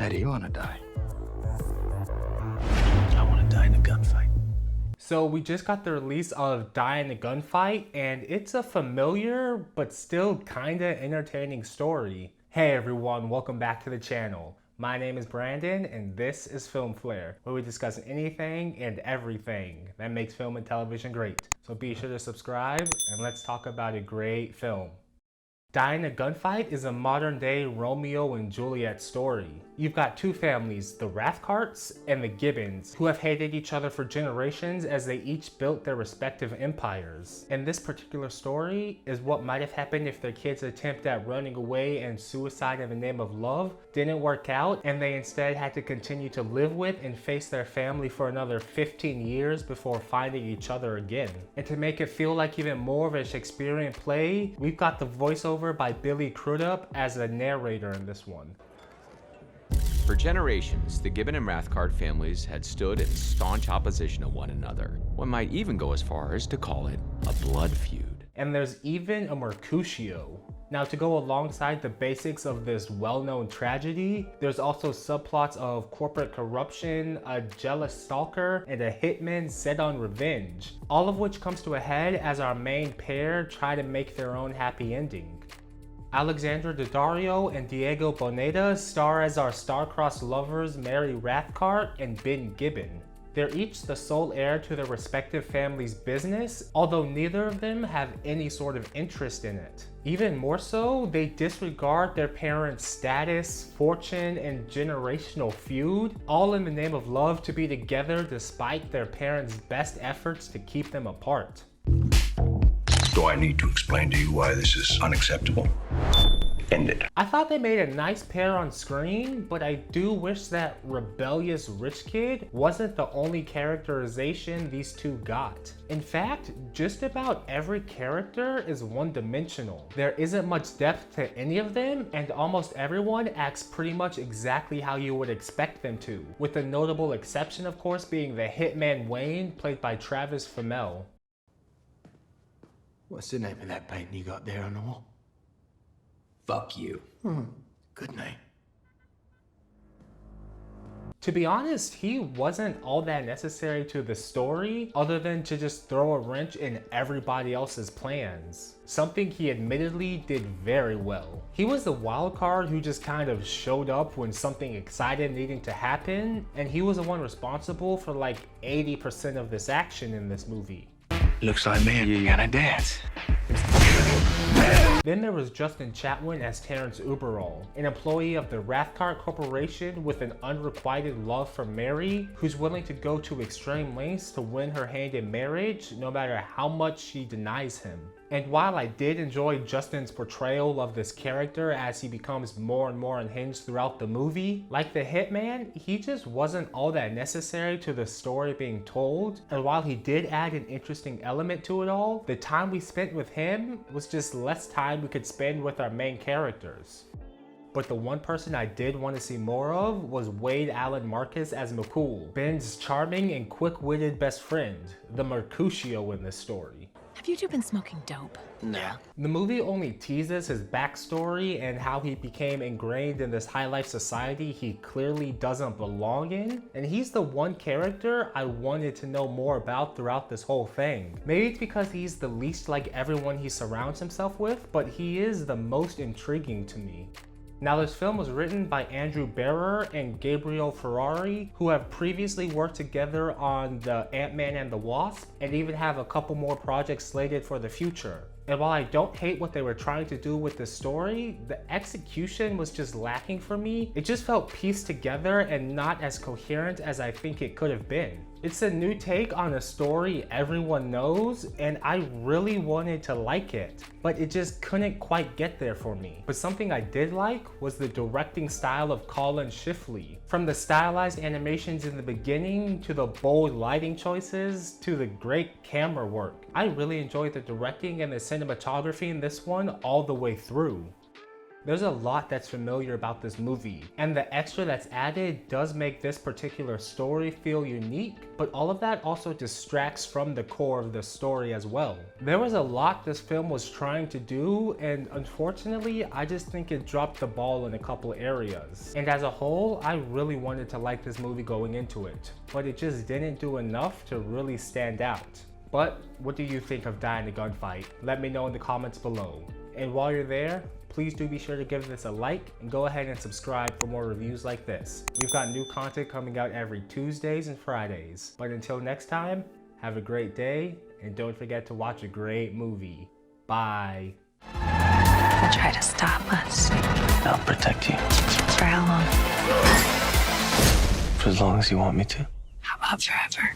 How do you want to die? I want to die in a gunfight. So we just got the release of Die in a Gunfight, and it's a familiar but still kinda entertaining story. Hey everyone, welcome back to the channel. My name is Brandon and this is Film Flare, where we discuss anything and everything that makes film and television great. So be sure to subscribe and let's talk about a great film. Die in a Gunfight is a modern day Romeo and Juliet story. You've got two families, the Rathcarts and the Gibbons, who have hated each other for generations as they each built their respective empires. And this particular story is what might have happened if their kids' attempt at running away and suicide in the name of love didn't work out, and they instead had to continue to live with and face their family for another 15 years before finding each other again. And to make it feel like even more of a Shakespearean play, we've got the voiceover by Billy Crudup as the narrator in this one. For generations, the Gibbon and Rathcart families had stood in staunch opposition to one another. One might even go as far as to call it a blood feud. And there's even a Mercutio. Now, to go alongside the basics of this well-known tragedy, there's also subplots of corporate corruption, a jealous stalker, and a hitman set on revenge, all of which comes to a head as our main pair try to make their own happy ending. Alexandra Daddario and Diego Boneta star as our star-crossed lovers Mary Rathcart and Ben Gibbon. They're each the sole heir to their respective family's business, although neither of them have any sort of interest in it. Even more so, they disregard their parents' status, fortune, and generational feud, all in the name of love to be together despite their parents' best efforts to keep them apart. Do I need to explain to you why this is unacceptable? End it. I thought they made a nice pair on screen, but I do wish that rebellious rich kid wasn't the only characterization these two got. In fact, just about every character is one-dimensional. There isn't much depth to any of them, and almost everyone acts pretty much exactly how you would expect them to, with the notable exception of course being the hitman Wayne, played by Travis Fimmel. What's the name of that painting you got there on the wall? Fuck you. Good name. To be honest, he wasn't all that necessary to the story, other than to just throw a wrench in everybody else's plans. Something he admittedly did very well. He was the wild card who just kind of showed up when something exciting needed to happen, and he was the one responsible for like 80% of this action in this movie. Looks like me and you gonna dance. Then there was Justin Chatwin as Terrence Uberall, an employee of the Rathcart Corporation with an unrequited love for Mary, who's willing to go to extreme lengths to win her hand in marriage, no matter how much she denies him. And while I did enjoy Justin's portrayal of this character as he becomes more and more unhinged throughout the movie, like the hitman, he just wasn't all that necessary to the story being told. And while he did add an interesting element to it all, the time we spent with him was just less time we could spend with our main characters. But the one person I did want to see more of was Wade Allain-Marcus as McCool, Ben's charming and quick-witted best friend, the Mercutio in this story. Have you two been smoking dope? Nah. The movie only teases his backstory and how he became ingrained in this high-life society he clearly doesn't belong in, and he's the one character I wanted to know more about throughout this whole thing. Maybe it's because he's the least like everyone he surrounds himself with, but he is the most intriguing to me. Now, this film was written by Andrew Barrer and Gabriel Ferrari, who have previously worked together on the Ant-Man and the Wasp, and even have a couple more projects slated for the future. And while I don't hate what they were trying to do with the story, the execution was just lacking for me. It just felt pieced together and not as coherent as I think it could have been. It's a new take on a story everyone knows, and I really wanted to like it, but it just couldn't quite get there for me. But something I did like was the directing style of Collin Schiffli. From the stylized animations in the beginning, to the bold lighting choices, to the great camera work. I really enjoyed the directing and the cinematography in this one all the way through. There's a lot that's familiar about this movie, and the extra that's added does make this particular story feel unique, but all of that also distracts from the core of the story as well. There was a lot this film was trying to do, and unfortunately, I just think it dropped the ball in a couple areas. And as a whole, I really wanted to like this movie going into it, but it just didn't do enough to really stand out. But what do you think of Die in a Gunfight? Let me know in the comments below. And while you're there, please do be sure to give this a like and go ahead and subscribe for more reviews like this. We've got new content coming out every Tuesdays and Fridays. But until next time, have a great day and don't forget to watch a great movie. Bye. They'll try to stop us. I'll protect you. For how long? For as long as you want me to. How about forever?